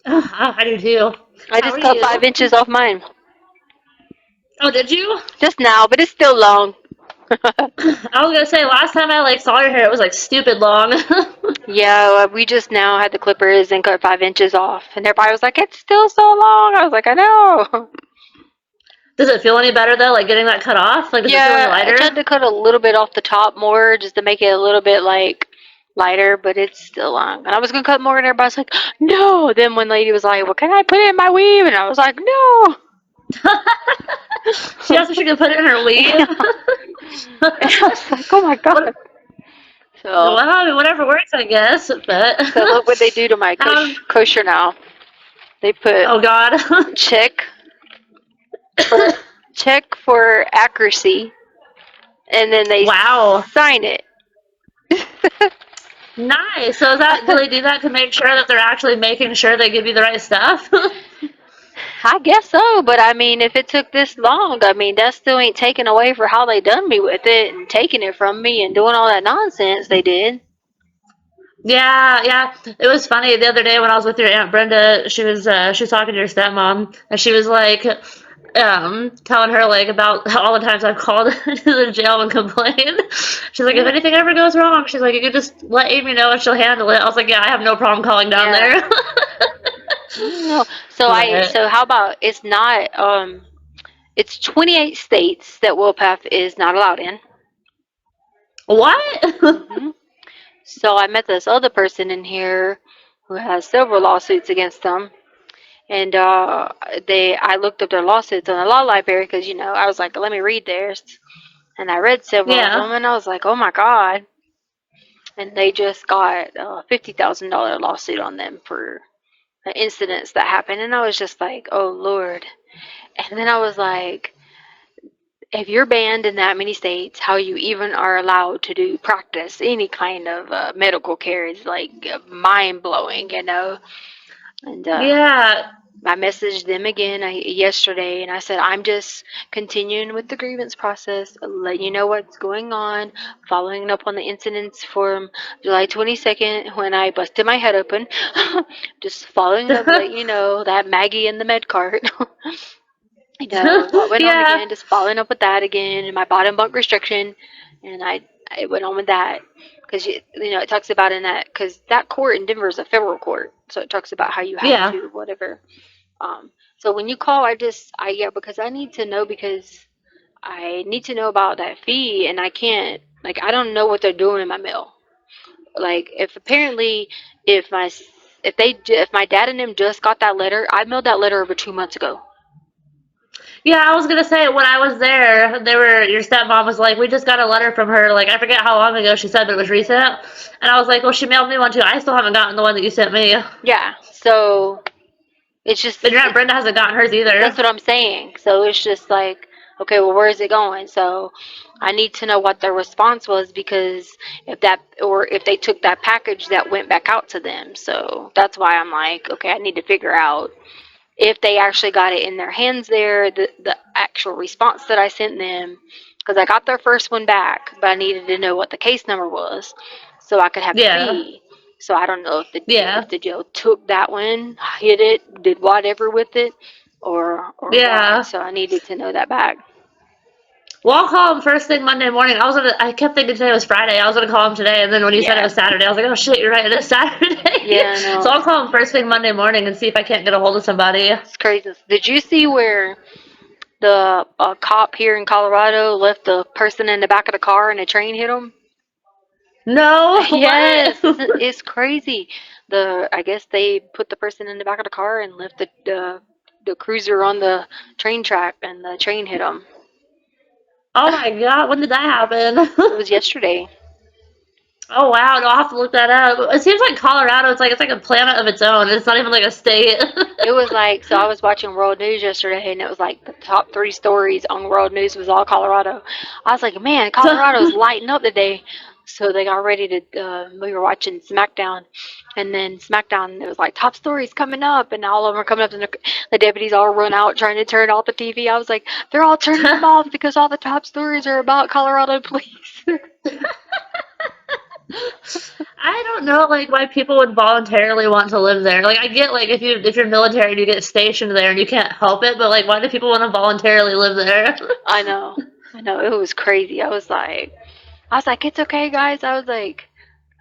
I do too. I How just are cut 5 inches you? off mine Oh, did you? just now, but it's still long. I was gonna say last time I like saw your hair, it was like stupid long. Yeah, we just now had the clippers and cut 5 inches off, and everybody was like, "It's still so long." I was like, "I know." Does it feel any better though? Like getting that cut off? Like does it feel any Yeah, I tried lighter? to cut a little bit off the top more just to make it a little bit like lighter, but it's still long. And I was gonna cut more, and everybody's like, "No." Then one lady was like, "Well, can I put it in my weave?" And I was like, "No." She asked if she could put it in her weave. Yeah. And I was like, "Oh my god." What? Well, So, I mean, whatever works, I guess. But so look what they do to my um, kosher now. They put oh God. check for check for accuracy, and then they Wow. sign it. Nice. So is that do they do that to make sure that they're actually making sure they give you the right stuff? I guess so, but I mean, if it took this long, I mean, that still ain't taken away for how they done me with it and taking it from me and doing all that nonsense they did. Yeah, yeah. It was funny the other day when I was with your Aunt Brenda. She was talking to your stepmom, and she was like, telling her like about all the times I've called to the jail and complained. She's like, if Yeah. anything ever goes wrong, she's like, you could just let Amy know and she'll handle it. I was like, yeah, I have no problem calling down Yeah. there. No. But So how about it's not it's 28 states that WillPath is not allowed in. what? hmm So I met this other person in here who has several lawsuits against them. And I looked up their lawsuits on the law library because I was like, let me read theirs, and I read several of Yeah. them, and I was like, oh my god. And they just got a $50,000 lawsuit on them for incidents that happened, and I was just like, oh lord. And then I was like, if you're banned in that many states, how you even are allowed to do practice any kind of medical care is like mind blowing. And Yeah. I messaged them again yesterday, and I said, I'm just continuing with the grievance process, letting you know what's going on, following up on the incidents from July 22nd when I busted my head open. Just following up, letting you know that Maggie in the med cart. What went on Yeah. again, just following up with that again, and my bottom bunk restriction. And I went on with that because it talks about in that, because that court in Denver is a federal court, so it talks about how you have Yeah. to whatever. So when you call, yeah, because I need to know, because I need to know about that fee, and I can't, like, I don't know what they're doing in my mail. Like, if apparently, if my if my dad and them just got that letter, I mailed that letter over 2 months ago. Yeah, I was gonna say when I was there, your stepmom was like, we just got a letter from her. Like I forget how long ago she said, but it was recent. And I was like, well, she mailed me one too. I still haven't gotten the one that you sent me. And Yeah, so it's just your aunt Brenda hasn't gotten hers either. that's what I'm saying. So it's just like, okay, well, where is it going? So I need to know what their response was, because if they took that package that went back out to them. So that's why I'm like, okay, I need to figure out if they actually got it in their hands there, the actual response that I sent them, because I got their first one back, but I needed to know what the case number was so I could have the Yeah, fee. So I don't know if yeah, the jail took that one, hid it, did whatever with it, or what. yeah. So I needed to know that back. Well, I'll call him first thing Monday morning. I kept thinking today was Friday. I was gonna call him today, and then when you said it Yeah. was Saturday, I was like, oh shit, you're right, it is Saturday. Yeah, I So know. I'll call him first thing Monday morning and see if I can't get a hold of somebody. It's crazy. Did you see where the cop here in Colorado left the person in the back of the car and a train hit him? No, Yes, what? it's crazy. I guess they put the person in the back of the car and left the cruiser on the train track, and the train hit him. Oh my god, when did that happen? It was yesterday. Oh wow, no, I'll have to look that up. It seems like Colorado, it's like a planet of its own. It's not even like a state. It was like, so I was watching World News yesterday, and it was like the top three stories on World News was all Colorado. I was like, man, Colorado's lighting up today. So they got ready to, we were watching SmackDown, and then SmackDown, it was like top stories coming up, and all of them are coming up, and the deputies all run out trying to turn off the TV. I was like, they're all turning them off because all the top stories are about Colorado police. I don't know, like, why people would voluntarily want to live there. Like, I get, like, if you're military and you get stationed there and you can't help it, but like, why do people want to voluntarily live there? I know. I know. It was crazy. I was like, it's okay, guys. I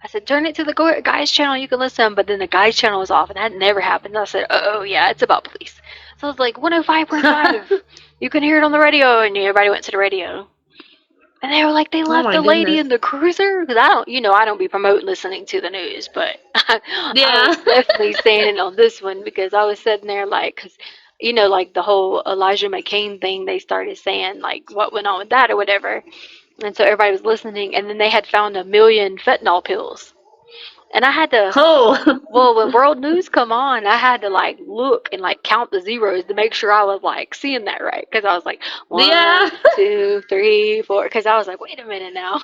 said, turn it to the guys channel. You can listen. But then the guys channel was off, and that never happened. I said, oh, yeah, it's about police. So I was like, 105.5. You can hear it on the radio. And everybody went to the radio. And they were like, they Oh left my the lady goodness. in the cruiser. Because I don't be promoting listening to the news. But I Yeah. was definitely saying it on this one because I was sitting there like, because, like the whole Elijah McCain thing, they started saying, like, what went on with that or whatever. And so everybody was listening, and then they had found 1 million fentanyl pills. And I had to, Oh. well, when world news come on, I had to like look and like count the zeros to make sure I was like seeing that right. Because I was like, one, Yeah. 2, 3, 4. Because I was like, wait a minute now.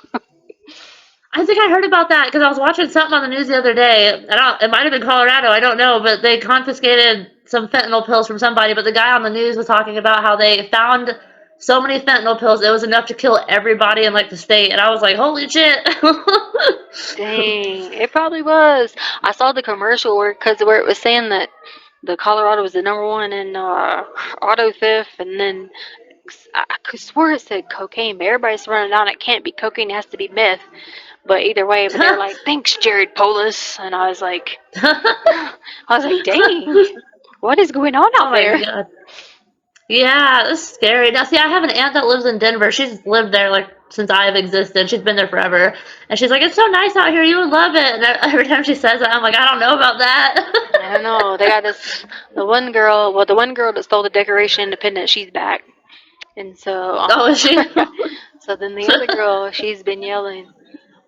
I think I heard about that because I was watching something on the news the other day. It might have been Colorado, I don't know, but they confiscated some fentanyl pills from somebody. But the guy on the news was talking about how they found so many fentanyl pills it was enough to kill everybody in like the state, and I was like, holy shit. Dang, it probably was. I saw the commercial where it was saying that the Colorado was the number one in auto theft, and then I could swear it said cocaine, but everybody's running down. It can't be cocaine; it has to be meth. But either way, but they're like, "Thanks, Jared Polis," and I was like, "Dang, what is going on Oh out my there?" god. Yeah, that's scary. Now, see, I have an aunt that lives in Denver. She's lived there like since I've existed. She's been there forever, and she's like, "It's so nice out here. You would love it." And every time she says that, I'm like, "I don't know about I don't that." know. They got this. The one girl that stole the Declaration of Independence, she's back, and so Oh, is she? so then the other girl, she's been yelling,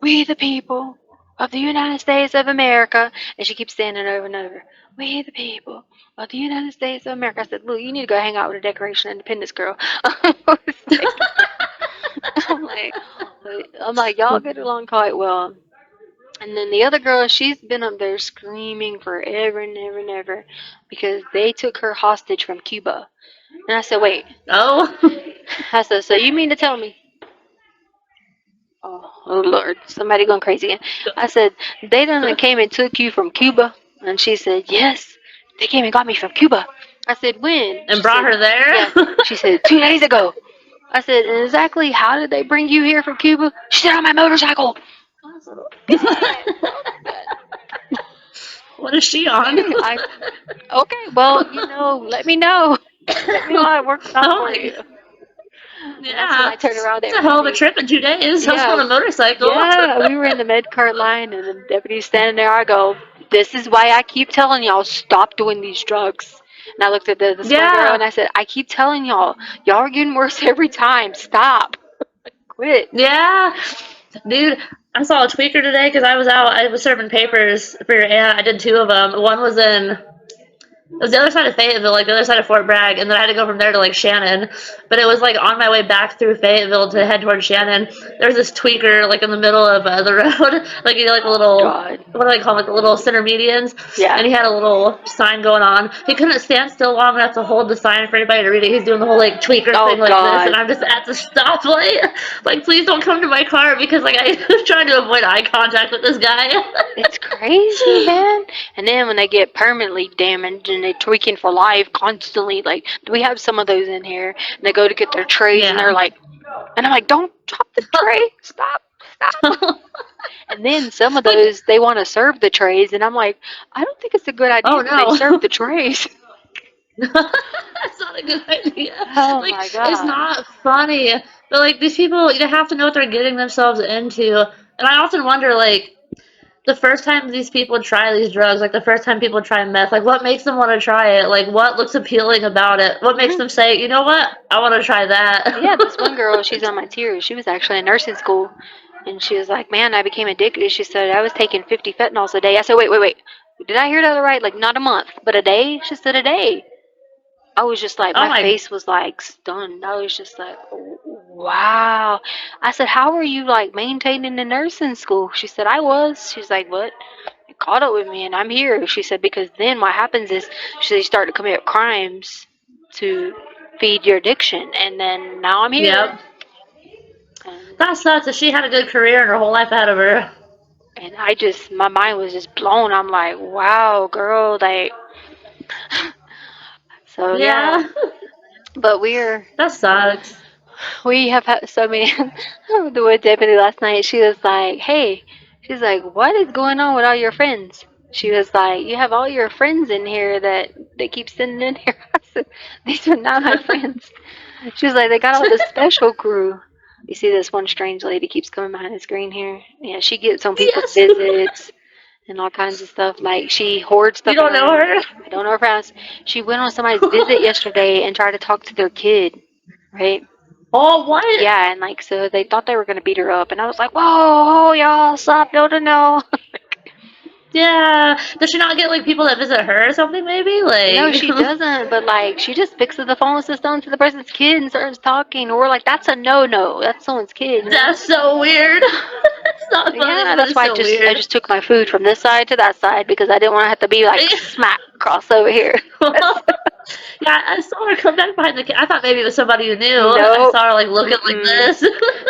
"We the people of the United States of America," and she keeps saying it over and over. "We the people of the United States of America." I said, "Look, you need to go hang out with the Declaration of Independence girl." I was like, I'm like, y'all get along quite well. And then the other girl, she's been up there screaming forever and ever and ever because they took her hostage from Cuba. And I said, wait. Oh. I said, so you mean to tell me? Oh Lord, somebody going crazy again. I said, they done came and took you from Cuba? And she said, yes, they came and got me from Cuba. I said, when? And She brought said, her yeah. there? She said, 2 days ago. I said, and exactly how did they bring you here from Cuba? She said, on my motorcycle. I said, What is she on? okay. Okay, well, let me know. Let me know how it works out Oh for my you. god. And that's when Yeah. I turned around. They It's a were hell of a having, trip in 2 days. I was yeah, on a motorcycle. yeah. We were in the med cart line, and the deputy's standing there. I go, "This is why I keep telling y'all stop doing these drugs." And I looked at this one girl, Yeah. and I said, "I keep telling y'all are getting worse every time. Stop, quit." Yeah. Dude, I saw a tweaker today because I was out. I was serving papers for your aunt. I did two of them. One was in it was the other side of Fayetteville, like the other side of Fort Bragg, and then I had to go from there to like Shannon. But it was like on my way back through Fayetteville to head towards Shannon. There's this tweaker like in the middle of the road, like a little God, what do they call them, like the little center medians, yeah. and he had a little sign going on. He couldn't stand still long enough to hold the sign for anybody to read it. He's doing the whole like tweaker Oh thing like this, and God, I'm just at the stoplight, like please don't come to my car because like I was trying to avoid eye contact with this guy. it's crazy, man. And then when they get permanently damaged and they're tweaking for life constantly, like we have some of those in here. And they go to get their trays and they're Yeah. like, and I'm like, don't drop the tray, stop, stop. And then some of Like, those they want to serve the trays, and I'm like, I don't think it's a good oh idea that they serve no. the trays. That's not a good idea. Oh Like, my it's God. not funny. But like these people, you have to know what they're getting themselves into. And I often wonder, like, the first time these people try these drugs, like the first time people try meth, like what makes them want to try it? Like what looks appealing about it? What makes Hmm. them say, you know what? I want to try that. Yeah, this one girl, she's on my tier. She was actually in nursing school, and she was like, "Man, I became addicted." She said, "I was taking 50 fentanyls a day." I said, "Wait, wait, wait. Did I hear that right? Like not a month, but a day?" She said, "A day." I was just like, Oh my my, face was like stunned. I was just like, wow. I said, how are you like maintaining the nursing school? She said, I was. She's like, what? It caught up with me and I'm here. She said, because then what happens is she said, you start to commit crimes to feed your addiction. And then now I'm here. yep. And That sucks. If she had a good career and her whole life ahead of her. And my mind was just blown. I'm like, wow, girl, like, so yeah. Yeah. But That sucks. we have had so many. The one deputy last night, she was like, hey, she's like, what is going on with all your friends? She was like, you have all your friends in here that they keep sending in here. I said, these are not my friends. She was like, they got all the special crew. You see this one strange lady keeps coming behind the screen here? Yeah, she gets on people's Yes. visits and all kinds of stuff. Like she hoards You stuff in don't her know room. her? I don't know her house. She went on somebody's visit yesterday and tried to talk to their kid, right? Oh, what? Yeah, and like so they thought they were gonna beat her up, and I was like, "Whoa, y'all, stop! No." Yeah. Does she not get like people that visit her or something? Maybe No, like. she doesn't. But like, she just picks up the phone and sits down to the person's kid and starts talking. And we're like, "That's a no. That's someone's kid, you know." That's so weird. It's not funny, Yeah, but that's it's why so I weird. just took my food from this side to that side because I didn't want to have to be like smack across over here. Yeah, I saw her come back behind the. I thought maybe it was somebody you knew. I Nope. saw her like looking like Mm-mm. this.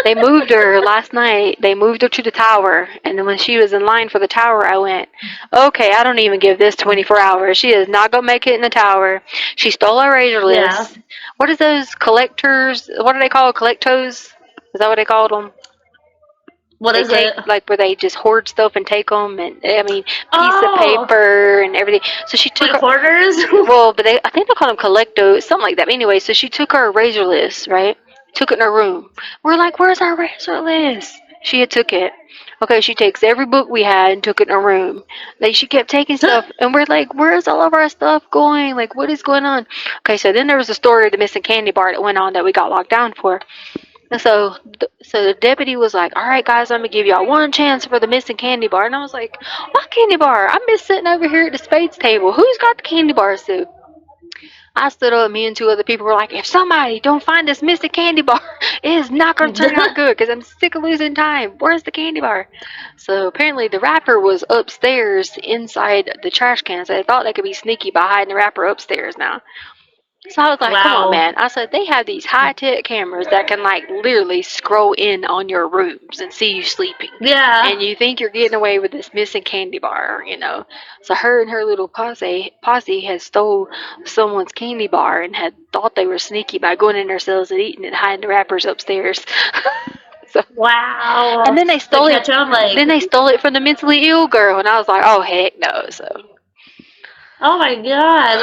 They moved her last night. They moved her to the tower. And then when she was in line for the tower, I went, okay, I don't even give this 24 hours. She is not going to make it in the tower. She stole our Yeah. razorless. What is those collectors? What are they called? Collectos? Is that what they called them? What They is it? take, like, where they just hoard stuff and take them. And, I mean, piece of Oh, paper and everything. So she took like her, hoarders. well, but I think they call them collectos, something like that. But anyway, so she took her razorless, right? Took it in her room. We're like, where's our razorless? She had took it. Okay, she takes every book we had and took it in her room. Like she kept taking stuff, and we're like, where's all of our stuff going? Like, what is going on? Okay, so then there was a story of the missing candy bar that went on that we got locked down for. And so the deputy was like, all right, guys, I'm gonna give y'all one chance for the missing candy bar. And I was like, what candy bar? I'm just sitting over here at the spades table. Who's got the candy bar, Sue? I stood up, me and two other people were like, if somebody don't find this missing candy bar, it is not going to turn out good because I'm sick of losing time. Where's the candy bar? So apparently the wrapper was upstairs inside the trash cans. They thought they could be sneaky by hiding the wrapper upstairs now. So I was like, come on, Wow. man. I said, they have these high tech cameras that can, like, literally scroll in on your rooms and see you sleeping. Yeah. And you think you're getting away with this missing candy bar, you know? So her and her little posse had stole someone's candy bar and had thought they were sneaky by going in themselves and eating it, hiding the wrappers upstairs. So, and Wow. then they They stole it. catch them like. Then they stole it from the mentally ill girl, and I was like, oh heck no. So Oh my god.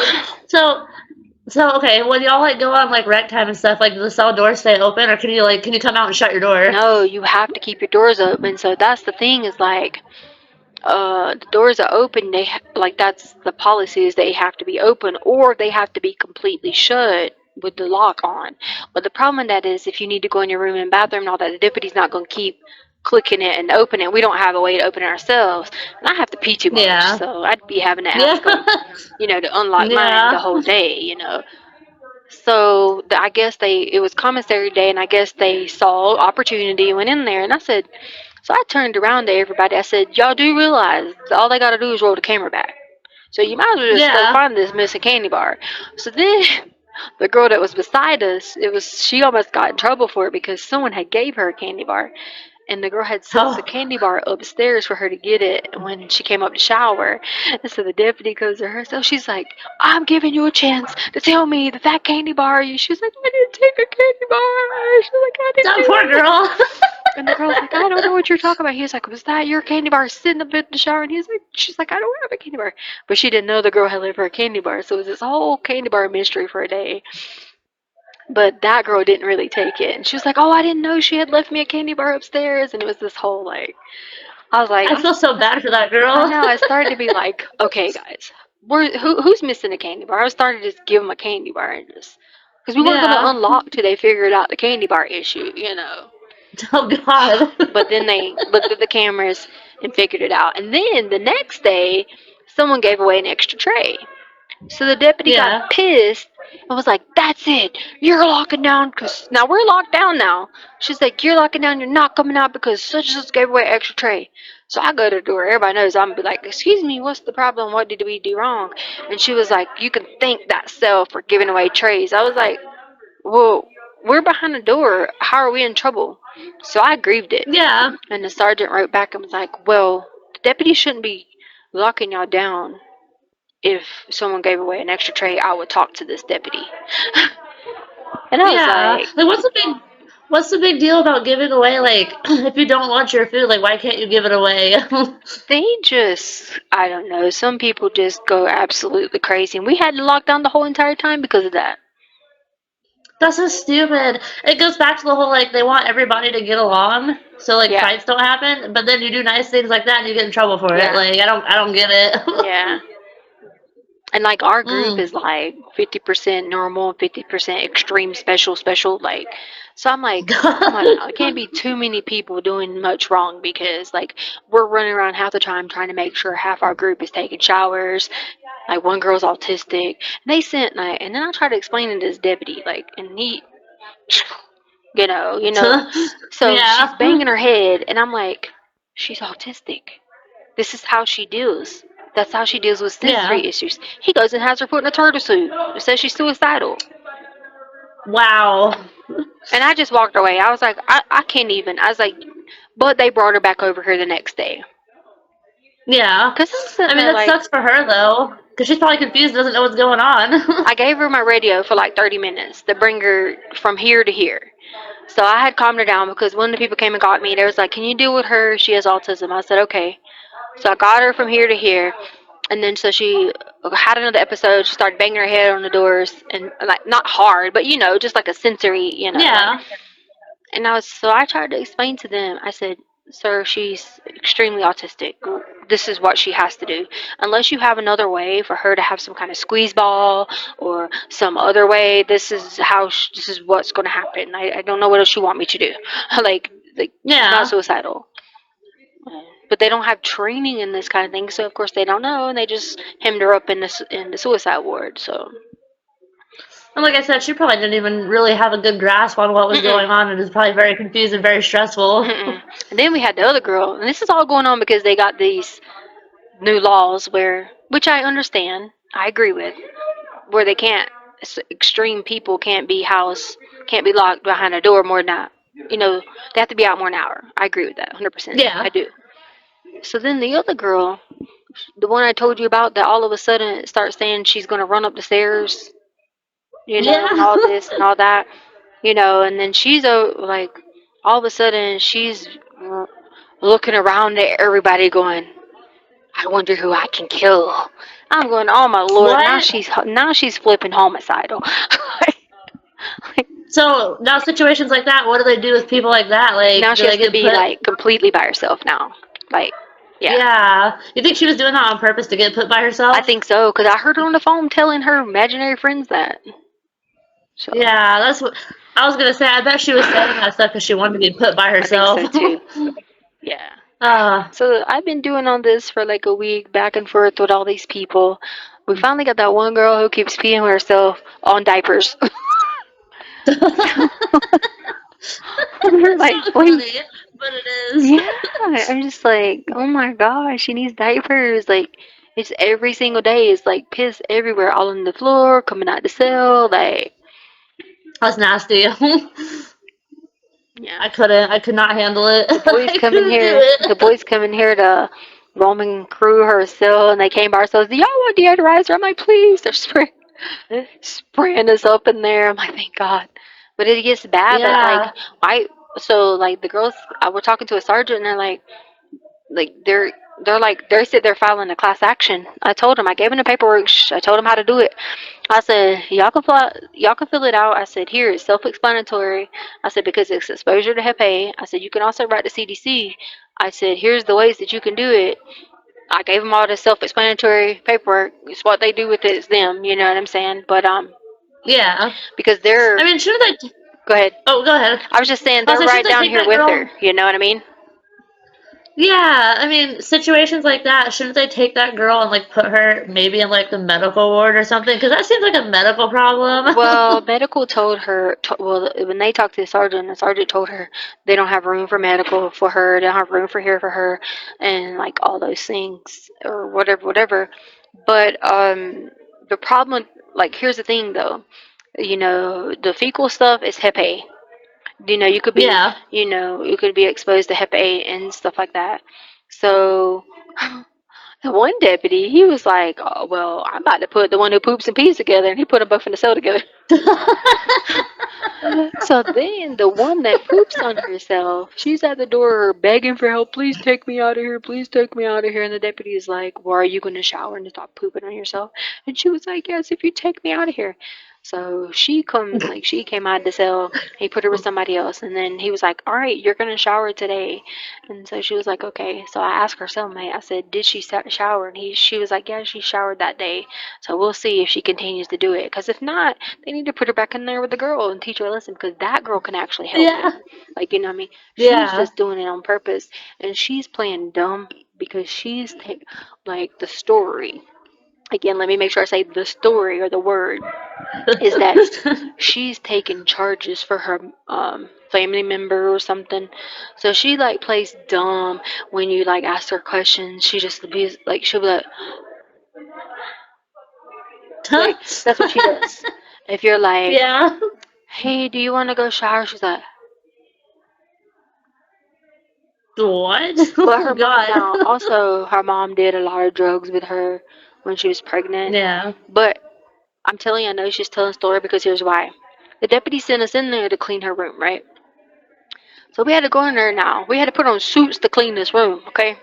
So okay, when y'all like go on like rec time and stuff, like do the cell doors stay open, or can you come out and shut your door? no, you have to keep your doors open. So that's the thing is like the doors are open, like that's the policy is they have to be open or they have to be completely shut with the lock on. But the problem with that is if you need to go in your room and bathroom and all that, the deputy's not going to keep clicking it and open it. We don't have a way to open it ourselves, and I have to pee too much, Yeah. so I'd be having to Yeah. ask them, to unlock mine the Yeah. whole day. So I guess it was commissary day, and I guess they saw opportunity and went in there. And I said, so I turned around to everybody. I said, y'all do realize that all they got to do is roll the camera back. So you might as well just go Yeah. find this missing candy bar. So then the girl that was beside us, she almost got in trouble for it because someone had gave her a candy bar, and the girl had sent the Oh. candy bar upstairs for her to get it when she came up to shower. And so the deputy goes to her, so she's like, I'm giving you a chance to tell me that candy bar, she's like, I didn't take a candy bar. She's like, I didn't That do poor that. girl. And the girl's like, I don't know what you're talking about. He's like, was that your candy bar sitting up in the shower? And she's like, I don't have a candy bar. But she didn't know the girl had left her a candy bar. So it was this whole candy bar mystery for a day. But that girl didn't really take it. And she was like, oh, I didn't know she had left me a candy bar upstairs. And it was this whole, like, I was like, I feel so bad for that I girl. know. I started to be like, okay, guys, who's missing a candy bar? I started to just give them a candy bar and just, because we weren't going to Yeah. unlock till they figured out the candy bar issue. Oh god. But then they looked at the cameras and figured it out. And then the next day, someone gave away an extra tray. So the deputy got Yeah. pissed and was like, that's it. You're locking down because now we're locked down now. She's like, you're locking down. You're not coming out because such and such gave away an extra tray. So I go to the door. Everybody knows I'm going to be like, excuse me, what's the problem? What did we do wrong? And she was like, you can thank that cell for giving away trays. I was like, well, we're behind the door. How are we in trouble? So I grieved it. Yeah. And the sergeant wrote back and was like, well, deputies shouldn't be locking y'all down. If someone gave away an extra tray, I would talk to this deputy. And I was Yeah. like, Like, what's the big deal about giving away, like, if you don't want your food, like, why can't you give it away? they just, I don't know. Some people just go absolutely crazy. And we had to lock down the whole entire time because of that. That's so stupid. It goes back to the whole, like, they want everybody to get along, so, like, Yeah. fights don't happen, but then you do nice things like that and you get in trouble for it. Yeah. Like, I don't get it. Yeah. And like our group Mm. is like 50% normal, 50% extreme special. Like, so I'm like, come on now. It can't be too many people doing much wrong because like we're running around half the time trying to make sure half our group is taking showers. Like one girl's autistic. And they sent like, and then I tried to explain it to this deputy, like, and he, you know. So she's Yeah. banging her head, and I'm like, she's autistic. This is how she deals. That's how she deals with Yeah. sensory issues. He goes and has her put in a turtle suit. It says she's suicidal. Wow. And I just walked away. I was like, I can't even. I was like, but they brought her back over here the next day. Yeah. Because I'm I sitting mean, there that like, sucks for her, though, because she's probably confused, doesn't know what's going on. I gave her my radio for like 30 minutes to bring her from here to here. So I had calmed her down because one of the people came and got me. They was like, can you deal with her? She has autism. I said, okay. So I got her from here to here. And then so she had another episode. She started banging her head on the doors and like not hard, but just like a sensory, like. Yeah. And I tried to explain to them. I said, "Sir, she's extremely autistic. This is what she has to do. Unless you have another way for her to have some kind of squeeze ball or some other way, this is what's going to happen. I don't know what else you want me to do. like she's not Yeah. suicidal." But they don't have training in this kind of thing, so of course they don't know, and they just hemmed her up in the suicide ward. So, And like I said, she probably didn't even really have a good grasp on what was mm-mm, going on and is probably very confused and very stressful. mm-mm. And then we had the other girl, and this is all going on because they got these new laws which I understand, I agree with, where they can't, extreme people can't be locked behind a door more than that. They have to be out more than an hour. I agree with that, 100%. I Yeah. do. So then the other girl, the one I told you about, that all of a sudden starts saying she's going to run up the stairs, and Yeah. all this and all that, and then she's like, all of a sudden she's looking around at everybody going, I wonder who I can kill. I'm going, oh my lord, What? now she's flipping homicidal. So now situations like that, what do they do with people like that? Now Like, do she they has to get be put? like completely by herself now. Like, yeah. Yeah. You think she was doing that on purpose to get put by I herself? think so, because I heard her on the phone telling her imaginary friends that. So, Yeah, that's what I was gonna say. I bet she was saying that stuff because she wanted to be put by I think herself. so too. Yeah. uh, So I've been doing all this for like a week, back and forth with all these people. We finally got that one girl who keeps peeing herself on diapers. So we're it's like, not please. funny, but it is. Yeah, I'm just like, oh my gosh, she needs diapers. Like, it's every single day. It's like piss everywhere, all on the floor, coming out the cell. Like, That's nasty. yeah. I couldn't. I could not handle it. The boys I come in couldn't do here. The it. boys come in here to Roman crew her cell, and they came by ourselves. Do y'all want deodorizer? I'm like, please. They're spraying us up in there. I'm like, thank God. But it gets bad. That like Yeah. I so like the girls. I were talking to a sergeant, and they're like they're like they said they're filing a class action. I told them, I gave them the paperwork. I told them how to do it. I said y'all can fill it out. I said here it's self-explanatory. I said because it's exposure to Hep A. I said you can also write to CDC. I said here's the ways that you can do it. I gave them all the self-explanatory paperwork. It's what they do with it is them. You know what I'm saying? But Yeah. because I they're mean, shouldn't they? go ahead. Oh, go ahead. I was just saying I'll they're say, right shouldn't they down take here that with her. girl? You know what I mean? Yeah, I mean, situations like that, shouldn't they take that girl and like put her maybe in like the medical ward or something? Because that seems like a medical Well, problem. medical told her, well, when they talked to the sergeant told her they don't have room for medical for her, they don't have room for here for her, and like all those things or whatever. But the problem, like, here's the thing though, the fecal stuff is Hep A. You could be, Yeah. you could be exposed to Hep A and stuff like that. So the one deputy, he was like, "Oh well, I'm about to put the one who poops and pees together," and he put them both in the cell together. So then the one that poops on herself, she's at the door begging for help. Please take me out of here. Please take me out of here. And the deputy is like, well, are you going to shower and stop pooping on yourself? And she was like, yes, if you take me out of here. So she came out of the cell. He put her with somebody else. And then he was like, all right, you're going to shower today. And so she was like, okay. So I asked her cellmate, I said, did she shower? And she was like, yeah, she showered that day. So we'll see if she continues to do it. Because if not, they need to put her back in there with the girl and teach her a lesson because that girl can actually help Yeah. it. Like, you know what I mean? She's Yeah. just doing it on purpose and she's playing dumb because like the story. Again, let me make sure I say the story or the word is that she's taking charges for her family member or something. So she like plays dumb when you like ask her questions. She just be like she'll be like that's what she does. If you're like, Yeah. hey, do you want to go shower? She's like, What? but Oh her mom God. now, also, her mom did a lot of drugs with her when she was pregnant. Yeah. But I'm telling you, I know she's telling a story because here's why. The deputy sent us in there to clean her room, right? So we had to go in there now. We had to put on suits to clean this room, okay?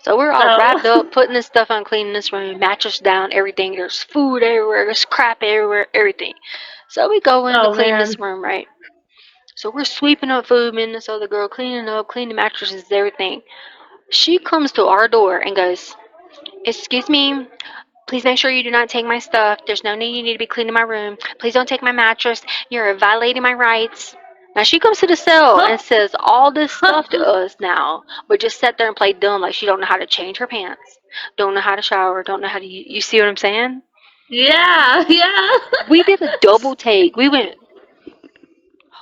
So we're all wrapped Oh. up, putting this stuff on, cleaning this room, mattress down, everything. There's food everywhere, there's crap everywhere, everything. So we go in to Oh clean man. this room, right? So we're sweeping up food, me and this other girl, cleaning up, cleaning mattresses, everything. She comes to our door and goes, excuse me, please make sure you do not take my stuff. There's no need, you need to be cleaning my room. Please don't take my mattress. You're violating my rights. Now she comes to the cell Huh. and says all this Huh. stuff to us now, but just sat there and play dumb like she don't know how to change her pants, don't know how to shower, don't know how to. You see what I'm saying? Yeah. Yeah. We did a double take. We went.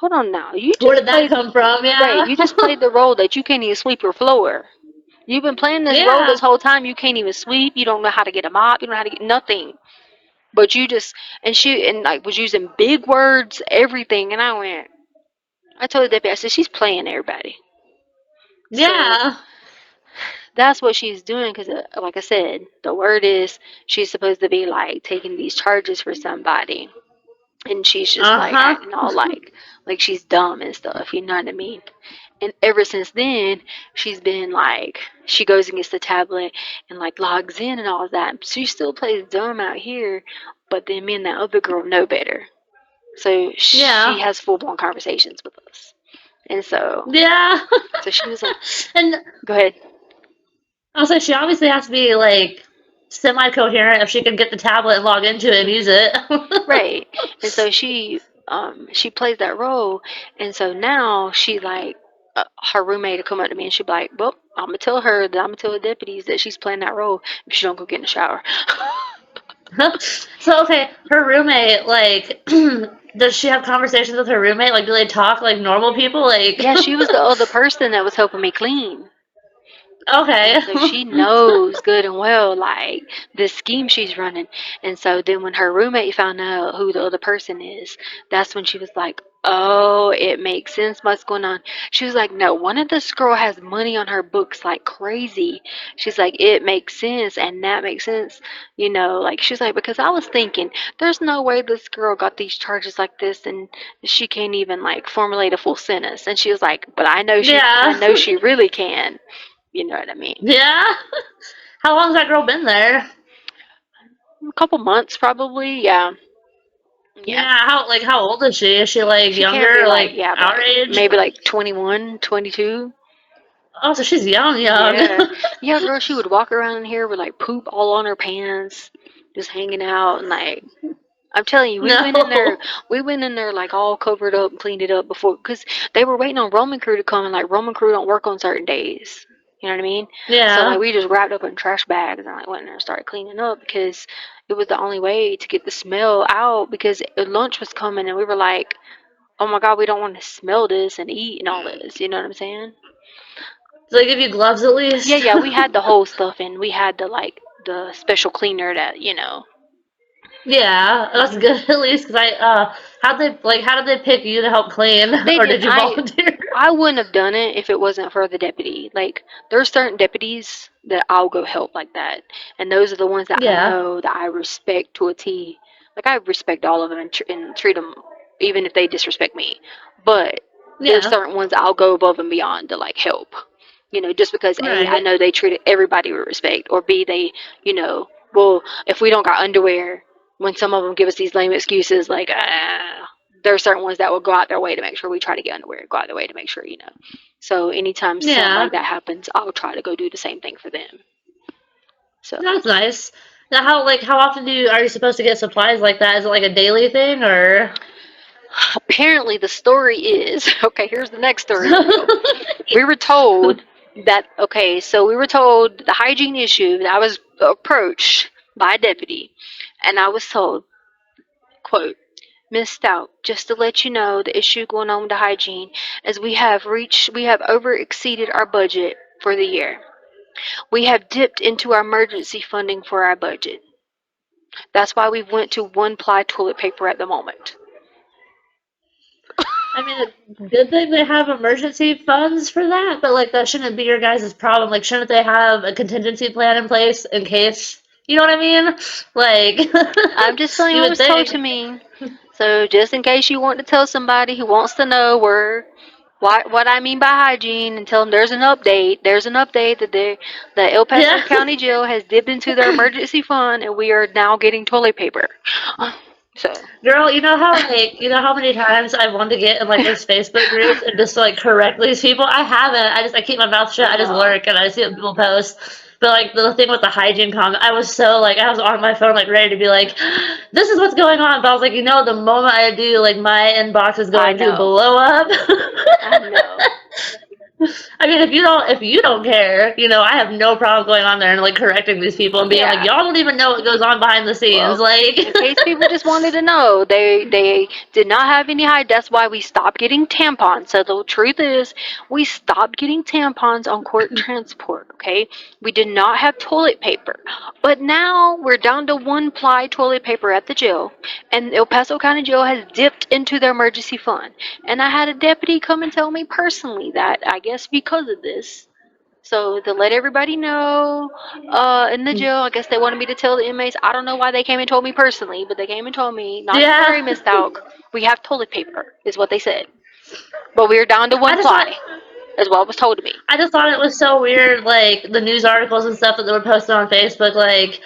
Hold on now. You Where just did that played come from? right. Yeah. You just played the role that you can't even sweep your floor. You've been playing this role Yeah. this whole time. You can't even sweep. You don't know how to get a mop. You don't know how to get nothing. But you just and like was using big words, everything. And I went. I told the deputy. I said she's playing everybody. So Yeah. that's what she's doing. Because like I said, the word is she's supposed to be like taking these charges for somebody, and she's just Uh like huh. acting all like she's dumb and stuff. You know what I mean? And ever since then, she's been like, she goes and gets the tablet and like logs in and all of that. She still plays dumb out here, but then me and that other girl know better. So she Yeah. has full blown conversations with us. And Yeah. so she was like, And go ahead. I was like, she obviously has to be like semi-coherent if she can get the tablet and log into it and use it. Right. And so she plays that role. And so now she like, her roommate will come up to me and she'll be like, well, I'm going to tell her that I'm going to tell the deputies that she's playing that role if she don't go get in the shower. So okay, her roommate, like, does she have conversations with her roommate? Like, do they talk like normal people? Like, Yeah, she was the other person that was helping me clean. okay. And so she knows good and well, like, the scheme she's running. And so then when her roommate found out who the other person is, that's when she was like, oh, it makes sense what's going on. She was like, no, one of this girl has money on her books like crazy. She's like, it makes sense. And that makes sense. Like, she's like, because I was thinking, there's no way this girl got these charges like this and she can't even, like, formulate a full sentence. And she was like, but I Yeah. know she really can. You know what I mean? Yeah. How long's that girl been there? A couple months, probably. Yeah, yeah. Yeah. How old is she? Is she like She can't be younger, like, like yeah, but our like age? maybe like 21, 22. Oh, so she's young, young. Yeah, yeah, girl. She would walk around in here with like poop all on her pants, just hanging out, and like I'm telling you, No. we went in there like all covered up and cleaned it up before, because they were waiting on Roman crew to come, and like Roman crew don't work on certain days. You know what I mean? So like Yeah. we just wrapped up in trash bags and like went in there and started cleaning up because it was the only way to get the smell out because lunch was coming and we were like, oh my god, we don't want to smell this and eat and all this. You know what I'm saying? Do they give you gloves at Yeah, least? yeah, we had the whole stuff and we had the like the special cleaner that. Yeah, that's Hmm. good at least. Cause how did they pick you to help clean, They or did. did you volunteer? I wouldn't have done it if it wasn't for the deputy. Like, there's certain deputies that I'll go help like that, and those are the ones that I Yeah, know that I respect to a T. Like, I respect all of them and treat them even if they disrespect me. But there's yeah, certain ones that I'll go above and beyond to like help. Just because A, I right. know they treat everybody with respect, or B, they, well, if we don't got underwear, when some of them give us these lame excuses like, there are certain ones that will go out their way to make sure we try to get underwear, go out their way to make sure. So anytime something Yeah, like that happens, I'll try to go do the same thing for them. So that's nice. Now, how often are you supposed to get supplies like that? Is it like a daily thing or? apparently the story is okay. Here's the next story for you. We were told we were told the hygiene issue that I was approached by a deputy, and I was told, quote, Miss Stout, just to let you know the issue going on with the hygiene is we have over exceeded our budget for the year. We have dipped into our emergency funding for our budget. That's why we went to one ply toilet paper at the moment. I mean, a good thing they have emergency funds for that, but like that shouldn't be your guys' problem. Like, shouldn't they have a contingency plan in place in case? You know what I mean? Like, I'm just telling you you what would was told to think. me. So just in case you want to tell somebody who wants to know what I mean by hygiene and tell them there's an update that the El Yeah. Paso County Jail has dipped into their emergency fund and we are now getting toilet paper. So Girl, you know how many times I've wanted to get in like those Facebook groups and just like correct these people? I haven't. I keep my mouth shut. I just no, lurk and I see what people post. But like the thing with the hygiene comment, I was so like I was on my phone like ready to be like, this is what's going on. But I was like, the moment I do, like my inbox is I going to know, blow up. I know. I mean, if you don't care, I have no problem going on there and like correcting these people and being like, Yeah. y'all don't even know what goes on behind the scenes. Well, Like, in case people just wanted to know, they did not have any hide. That's why we stopped getting tampons. So the truth is, we stopped getting tampons on court transport. Okay, we did not have toilet paper, but now we're down to one ply toilet paper at the jail, and El Paso County Jail has dipped into their emergency fund. And I had a deputy come and tell me personally that I guess because of this. So to let everybody know, in the jail, I guess they wanted me to tell the inmates. I don't know why they came and told me personally, but they came and told me, not to yeah. worry, Miss Stauch, we have toilet paper, is what they said. But we're down to I one just thought ply, is what was told to me. I just thought it was so weird, like the news articles and stuff that they were posted on Facebook, like,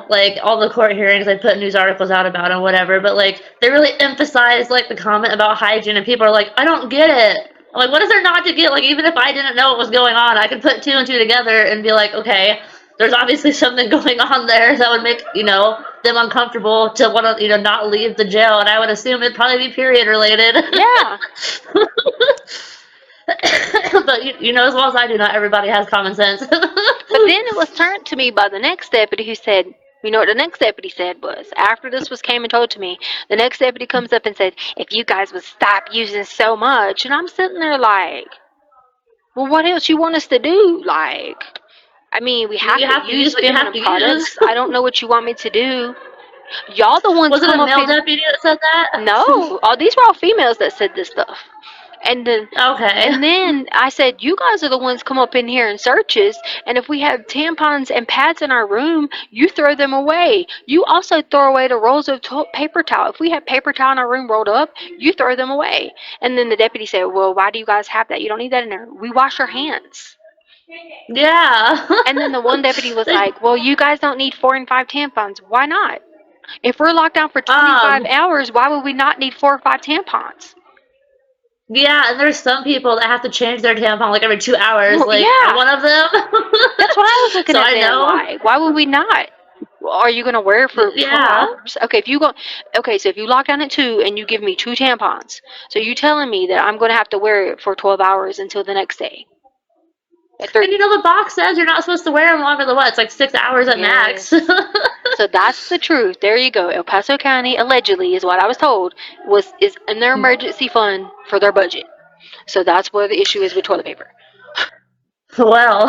like all the court hearings, they put news articles out about and whatever, but like they really emphasize like the comment about hygiene, and people are like, I don't get it. I'm like, what is there not to get? Like, even if I didn't know what was going on, I could put two and two together and be like, okay, there's obviously something going on there that would make them uncomfortable to want to not leave the jail, and I would assume it'd probably be period related. Yeah. But you know as well as I do, not everybody has common sense. But then it was turned to me by the next deputy who said, you know what the next deputy said was, after this was came and told to me, the next deputy comes up and said, if you guys would stop using so much. And I'm sitting there like, well, what else you want us to do? Like, I mean, we have You to have to use use what you have feminine to use. products. I don't know what you want me to do. Y'all the ones Was it come a up male in. deputy that said that? No, all these were all females that said this stuff. And then Okay. and then I said, you guys are the ones come up in here and searches, and if we have tampons and pads in our room, you throw them away. You also throw away the rolls of paper towel. If we have paper towel in our room rolled up, you throw them away. And then the deputy said, well, why do you guys have that? You don't need that in there. We wash our hands. Yeah. And then the one deputy was like, well, you guys don't need 4 and 5 tampons. Why not? If we're locked down for 25 um. hours, why would we not need 4 or 5 tampons? Yeah, and there's some people that have to change their tampon like every 2 hours. Well, Like I'm yeah, one of them. that's what I was looking So at I then. know. Like, why would we not? Well, are you gonna wear it for 12 Yeah. hours? Okay, so if you lock down at 2 and you give me 2 tampons, so you telling me that I'm gonna have to wear it for 12 hours until the next day at And 3? the box says you're not supposed to wear them longer than what? It's like 6 hours at max. Yes. So that's the truth. There you go. El Paso County allegedly is what I was told is in their emergency fund for their budget. So that's where the issue is with toilet paper. Well.